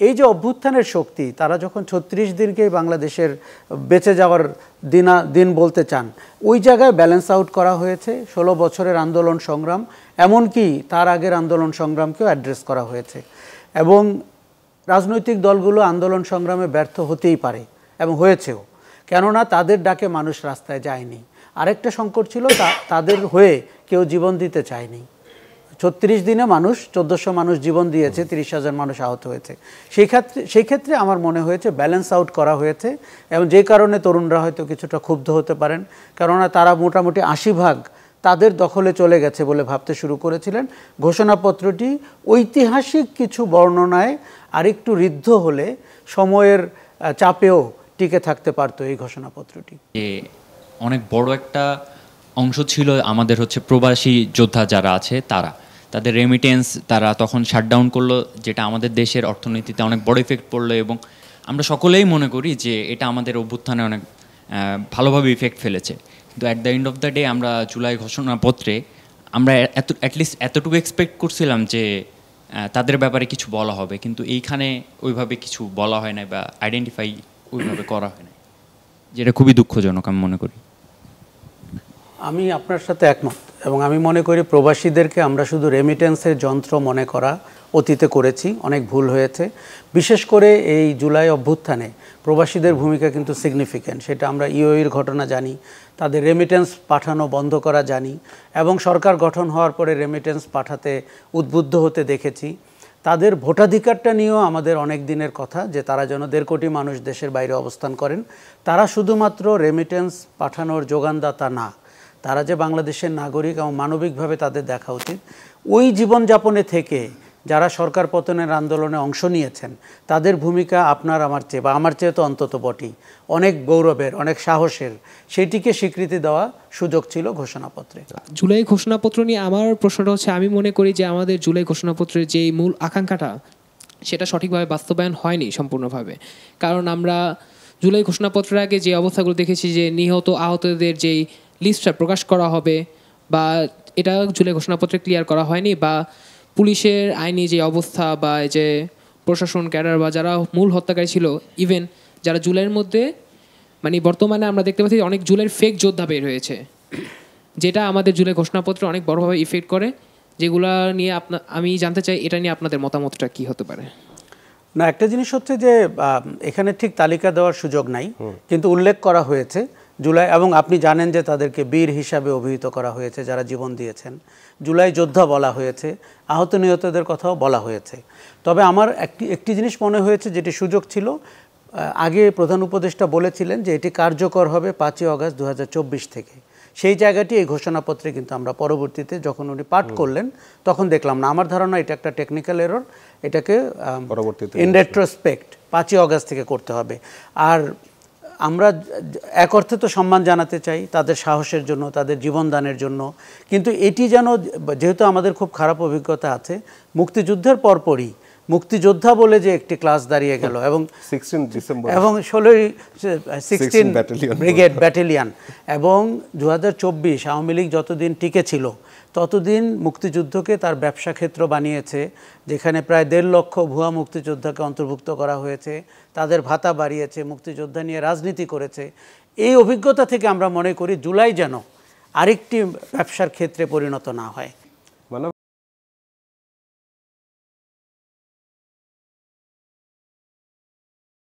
এই যে অভ্যুত্থানের শক্তি, তারা যখন ৩৬ দিনকেই বাংলাদেশের বেঁচে যাওয়ার দিন বলতে চান, ওই জায়গায় ব্যালেন্স আউট করা হয়েছে ১৬ বছরের আন্দোলন সংগ্রাম, এমনকি তার আগের আন্দোলন সংগ্রামকেও অ্যাড্রেস করা হয়েছে। এবং রাজনৈতিক দলগুলো আন্দোলন সংগ্রামে ব্যর্থ হতেই পারে এবং হয়েছেও, কেননা তাদের ডাকে মানুষ রাস্তায় যায়নি। আরেকটা সংকট ছিল, তাদের হয়ে কেউ জীবন দিতে চায়নি। ৩৬ দিনে মানুষ ১৪০০ মানুষ জীবন দিয়েছে, ৩০,০০০ মানুষ আহত হয়েছে। সেই ক্ষেত্রে আমার মনে হয়েছে ব্যালেন্স আউট করা হয়েছে, এবং যে কারণে তরুণরা হয়তো কিছুটা ক্ষুব্ধ হতে পারেন, কেননা তারা মোটামুটি ৮০% তাদের দখলে চলে গেছে বলে ভাবতে শুরু করেছিলেন। ঘোষণাপত্রটি ঐতিহাসিক কিছু বর্ণনায় আরেকটু ঋদ্ধ হলে সময়ের চাপেও টিকে থাকতে পারতো এই ঘোষণাপত্রটি। অনেক বড় একটা অংশ ছিল আমাদের প্রবাসী যোদ্ধা যারা আছে তাদের রেমিটেন্স তারা তখন শাটডাউন করলো, যেটা আমাদের দেশের অর্থনীতিতে অনেক বড় ইফেক্ট পড়লো, এবং আমরা সকলেই মনে করি যে এটা আমাদের অভ্যুত্থানে অনেক ভালোভাবে ইফেক্ট ফেলেছে। কিন্তু at the end of the day আমরা জুলাই ঘোষণাপত্রে আমরা অ্যাটলিস্ট এতটুকু এক্সপেক্ট করছিলাম যে তাদের ব্যাপারে কিছু বলা হবে, কিন্তু এইখানে ওইভাবে কিছু বলা হয় না বা আইডেন্টিফাই ওইভাবে করা হয় না, যেটা খুবই দুঃখজনক আমি মনে করি। আমি আপনার সাথে একমত, এবং আমি মনে করি প্রবাসীদেরকে আমরা শুধু রেমিটেন্সের যন্ত্র মনে করা অতীতে করেছি, অনেক ভুল হয়েছে। বিশেষ করে এই জুলাই অভ্যুত্থানে প্রবাসীদের ভূমিকা কিন্তু সিগনিফিক্যান্ট, সেটা আমরা ইউএইর ঘটনা জানি, তাদের রেমিটেন্স পাঠানো বন্ধ করা জানি, এবং সরকার গঠন হওয়ার পরে রেমিটেন্স পাঠাতে উদ্বুদ্ধ হতে দেখেছি। তাদের ভোটাধিকারটা নিয়েও আমাদের অনেক দিনের কথা, যে তারা যেন ১.৫ কোটি মানুষ দেশের বাইরে অবস্থান করেন। তারা শুধুমাত্র রেমিটেন্স পাঠানোর যোগানদাতা না, তারা যে বাংলাদেশের নাগরিক এবং মানবিকভাবে তাদের দেখা উচিত। ওই জীবনযাপনে থেকে যারা সরকার পতনের আন্দোলনে অংশ নিয়েছেন, তাদের ভূমিকা আপনার আমার চেয়ে বা আমার চেয়ে তো অন্তত বটেই অনেক গৌরবের, অনেক সাহসের, সেটিকে স্বীকৃতি দেওয়া সুযোগ ছিল ঘোষণাপত্রে। জুলাই ঘোষণাপত্র নিয়ে আমার প্রশ্নটা হচ্ছে, আমি মনে করি যে আমাদের জুলাই ঘোষণাপত্রের যেই মূল আকাঙ্ক্ষাটা সেটা সঠিকভাবে বাস্তবায়ন হয়নি সম্পূর্ণভাবে। কারণ আমরা জুলাই ঘোষণাপত্রের আগে যে অবস্থাগুলো দেখেছি, যে নিহত আহতদের যেই লিস্টটা প্রকাশ করা হবে, বা এটা জুলাই ঘোষণাপত্রে ক্লিয়ার করা হয়নি, বা পুলিশের আইনি যে অবস্থা, বা যে প্রশাসন ক্যাডার বা যারা মূল হত্যাকারী ছিল, ইভেন যারা জুলাইয়ের মধ্যে বর্তমানে আমরা দেখতে পাচ্ছি অনেক জুলাইয়ের ফেক যোদ্ধা বের হয়েছে, যেটা আমাদের জুলাই ঘোষণাপত্রে অনেক বড়োভাবে ইফেক্ট করে। যেগুলা নিয়ে আমি জানতে চাই, এটা নিয়ে আপনাদের মতামতটা কি হতে পারে? না, একটা জিনিস হচ্ছে যে এখানে ঠিক তালিকা দেওয়ার সুযোগ নাই, কিন্তু উল্লেখ করা হয়েছে জুলাই, এবং আপনি জানেন যে তাদেরকে বীর হিসাবে অভিহিত করা হয়েছে যারা জীবন দিয়েছেন, জুলাই যোদ্ধা বলা হয়েছে, আহত নিহতদের কথাও বলা হয়েছে। তবে আমার একটি জিনিস মনে হয়েছে, যেটি সুযোগ ছিল, আগে প্রধান উপদেষ্টা বলেছিলেন যে এটি কার্যকর হবে ৫ই আগস্ট ২০২৪ থেকে। সেই জায়গাটি এই ঘোষণাপত্রে কিন্তু আমরা পরবর্তীতে যখন উনি পাঠ করলেন তখন দেখলাম না। আমার ধারণা এটা একটা টেকনিক্যাল এরর, এটাকে ইন রেট্রোস্পেক্ট ৫ই আগস্ট থেকে করতে হবে। আর আমরা এক অর্থে তো সম্মান জানাতে চাই তাদের সাহসের জন্য, তাদের জীবনদানের জন্য, কিন্তু এটি যেন, যেহেতু আমাদের খুব খারাপ অভিজ্ঞতা আছে, মুক্তিযুদ্ধের পরপরই মুক্তিযোদ্ধা বলে যে একটি ক্লাস দাঁড়িয়ে গেল, এবং 16 ব্রিগেড ব্যাটালিয়ান, এবং ২০২৪ আওয়ামী লীগ যতদিন টিকে ছিল ততদিন মুক্তিযুদ্ধকে তার ব্যবসা ক্ষেত্র বানিয়েছে, যেখানে প্রায় ১.৫ লক্ষ ভুয়া মুক্তিযোদ্ধাকে অন্তর্ভুক্ত করা হয়েছে, তাদের ভাতা বাড়িয়েছে, মুক্তিযোদ্ধা নিয়ে রাজনীতি করেছে। এই অভিজ্ঞতা থেকে আমরা মনে করি জুলাই যেন আরেকটি ব্যবসার ক্ষেত্রে পরিণত না হয়।